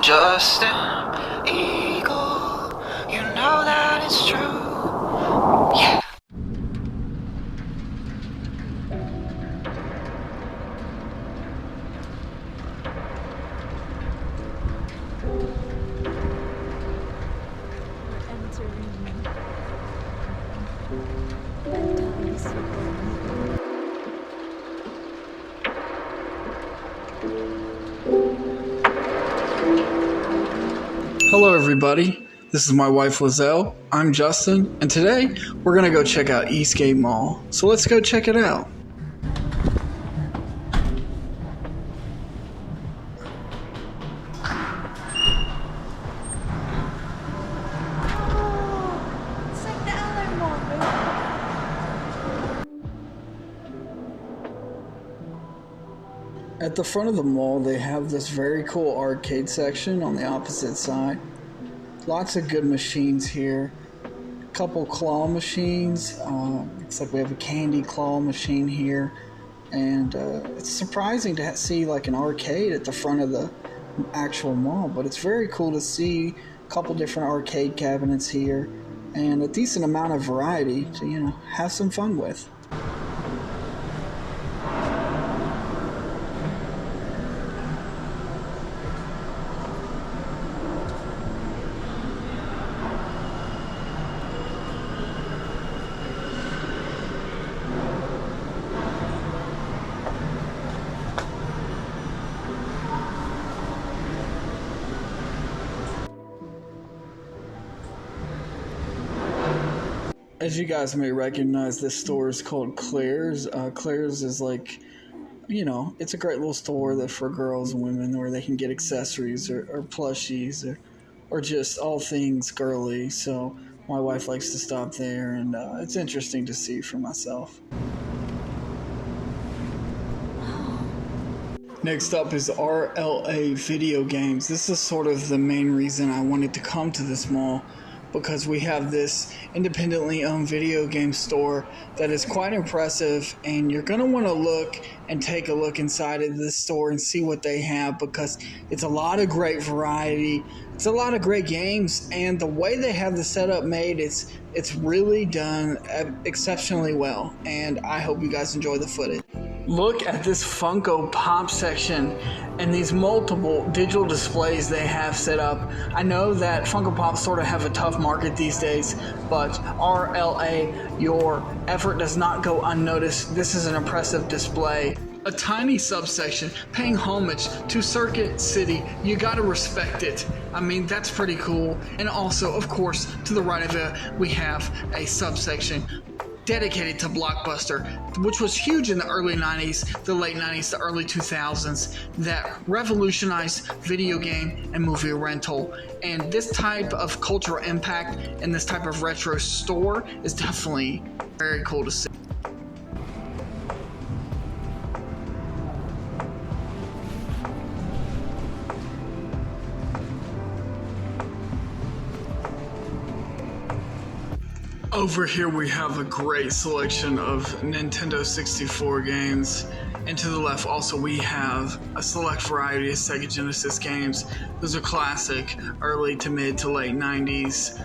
just an eagle. You know that it's true. Yeah. Hello everybody, this is my wife Lizelle, I'm Justin, and today we're going to go check out EASTGATE Mall. So let's go check it out. It's like the other mall. At the front of the mall they have this very cool arcade section on the opposite side. Lots of good machines here. A couple claw machines. Looks like we have a candy claw machine here. And it's surprising to see like an arcade at the front of the actual mall, but it's very cool to see a couple different arcade cabinets here and a decent amount of variety to, have some fun with. As you guys may recognize, this store is called Claire's. Claire's is like, it's a great little store that for girls and women where they can get accessories or plushies or just all things girly. So my wife likes to stop there, and it's interesting to see for myself. Next up is RLA Video Games. This is sort of the main reason I wanted to come to this mall, because we have this independently owned video game store that is quite impressive, and you're going to want to look and take a look inside of this store and see what they have, because it's a lot of great variety, it's a lot of great games, and the way they have the setup made, it's really done exceptionally well, and I hope you guys enjoy the footage. Look at this Funko Pop section and these multiple digital displays they have set up. I know that Funko Pops sort of have a tough market these days, but RLA, your effort does not go unnoticed. This is an impressive display. A tiny subsection paying homage to Circuit City. You gotta respect it. I mean, that's pretty cool. And also, of course, to the right of it, we have a subsection dedicated to Blockbuster, which was huge in the early 90s, the late 90s, the early 2000s, that revolutionized video game and movie rental. And this type of cultural impact and this type of retro store is definitely very cool to see. Over here we have a great selection of Nintendo 64 games, and to the left also we have a select variety of Sega Genesis games. Those are classic early to mid to late 90s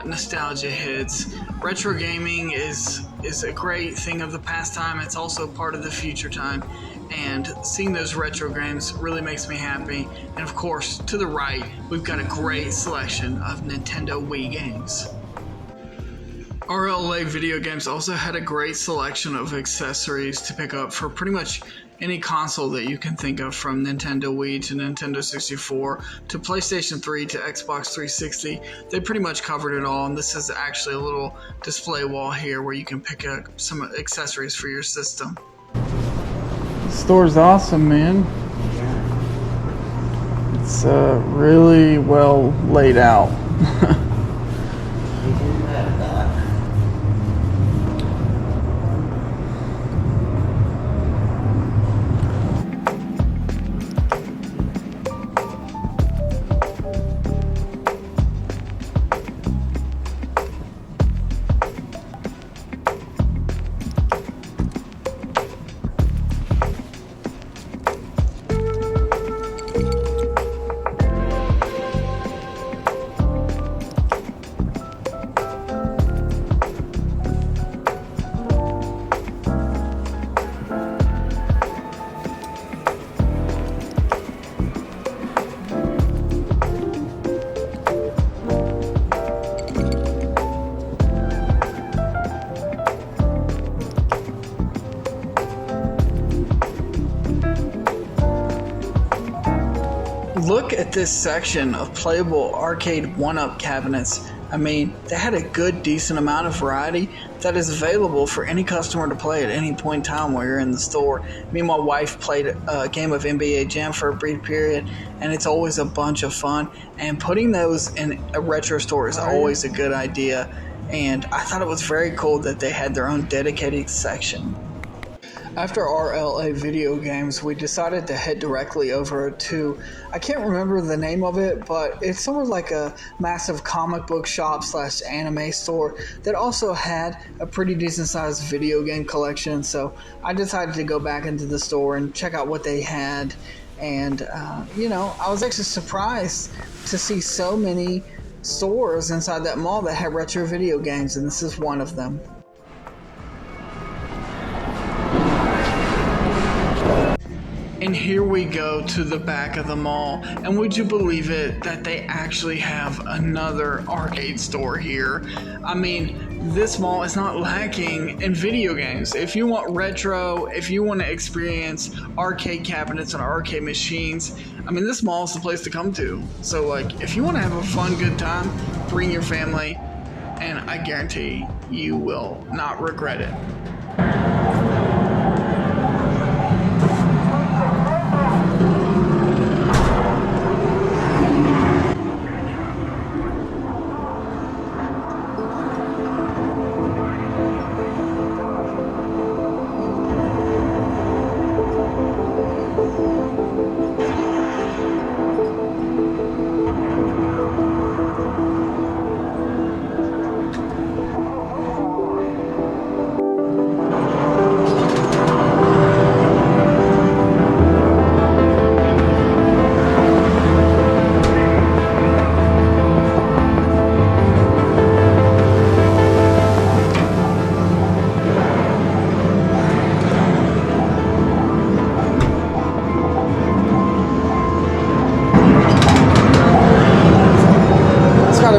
nostalgia hits. Retro gaming is a great thing of the past time. It's also part of the future time, and seeing those retro games really makes me happy. And of course, to the right we've got a great selection of Nintendo Wii games. RLA Video Games also had a great selection of accessories to pick up for pretty much any console that you can think of, from Nintendo Wii to Nintendo 64 to PlayStation 3 to Xbox 360. They pretty much covered it all, and this is actually a little display wall here where you can pick up some accessories for your system. The store's awesome, man. It's really well laid out. at this section of playable arcade 1-up cabinets, I mean, they had a good, decent amount of variety that is available for any customer to play at any point in time while you're in the store. Me and my wife played a game of NBA Jam for a brief period, and it's always a bunch of fun. And putting those in a retro store is always a good idea. And I thought it was very cool that they had their own dedicated section. After RLA video games, we decided to head directly over to, I can't remember the name of it, but it's sort of like a massive comic book shop / anime store that also had a pretty decent sized video game collection. So I decided to go back into the store and check out what they had. And, I was actually surprised to see so many stores inside that mall that had retro video games, and this is one of them. And here we go to the back of the mall, and would you believe it that they actually have another arcade store here? I mean, this mall is not lacking in video games. If you want retro, if you want to experience arcade cabinets and arcade machines, I mean, this mall is the place to come to. So, like, if you want to have a fun, good time, bring your family, and I guarantee you will not regret it.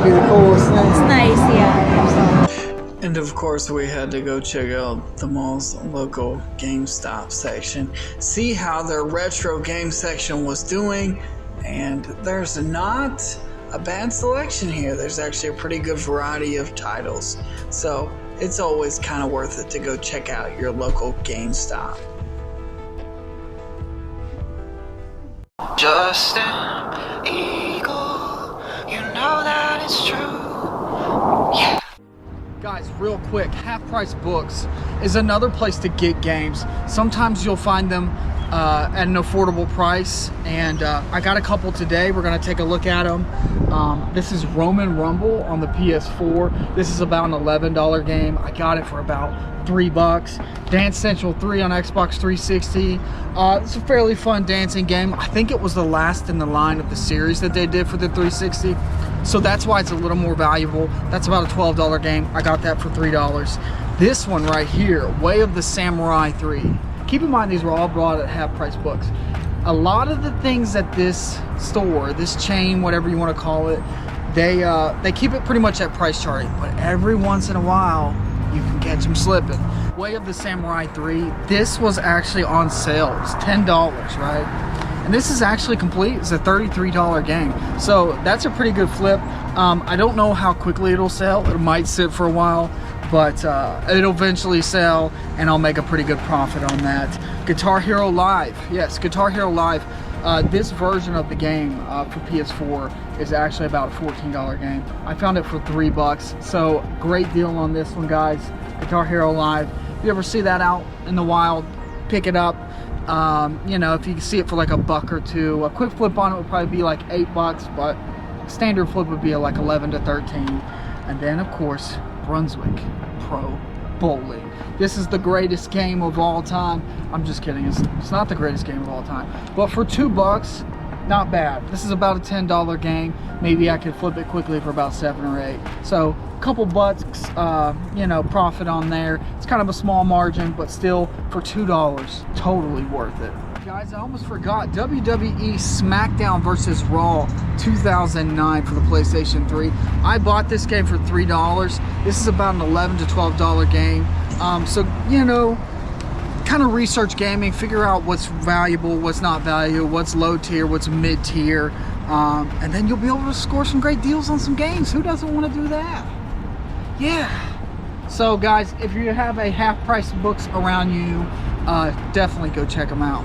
Be the coolest thing. It's nice, yeah. And of course we had to go check out the mall's local GameStop section, see how their retro game section was doing, and there's not a bad selection here. There's actually a pretty good variety of titles, so it's always kind of worth it to go check out your local GameStop. Just an eagle, you know that it's true. Yeah. Guys, real quick, Half Price Books is another place to get games. Sometimes you'll find them at an affordable price, and I got a couple today. We're going to take a look at them. This is Roman Rumble on the PS4. This is about an $11 game. I got it for about $3. Dance Central 3 on Xbox 360. It's a fairly fun dancing game. I think it was the last in the line of the series that they did for the 360. So that's why it's a little more valuable. That's about a $12 game. I got that for $3. This one right here, Way of the Samurai 3. Keep in mind these were all brought at Half Price Books. A lot of the things at this store, this chain, whatever you want to call it, they keep it pretty much at price charting, but every once in a while you can catch them slipping. Way of the Samurai 3, this was actually on sale. It's $10, right? And this is actually complete. It's a $33 game. So that's a pretty good flip. I don't know how quickly it'll sell. It might sit for a while, but it'll eventually sell, and I'll make a pretty good profit on that. Guitar Hero Live. Yes, Guitar Hero Live. This version of the game for PS4 is actually about a $14 game. I found it for $3, so great deal on this one, guys. Guitar Hero Live. If you ever see that out in the wild, pick it up. If you can see it for like $1 or $2, a quick flip on it would probably be like $8, but standard flip would be like 11 to 13. And then of course, Brunswick Pro Bowling. This is the greatest game of all time. I'm just kidding, it's not the greatest game of all time, but for $2, not bad. This is about a $10 game. Maybe I could flip it quickly for about 7 or 8. So a couple bucks, profit on there. It's kind of a small margin, but still for $2, totally worth it. Guys, I almost forgot, WWE SmackDown vs. Raw 2009 for the PlayStation 3. I bought this game for $3. This is about an $11 to $12 game. So, kind of research gaming, figure out what's valuable, what's not valuable, what's low tier, what's mid tier. And then you'll be able to score some great deals on some games. Who doesn't want to do that? Yeah. So guys, if you have a half price books around you, definitely go check them out.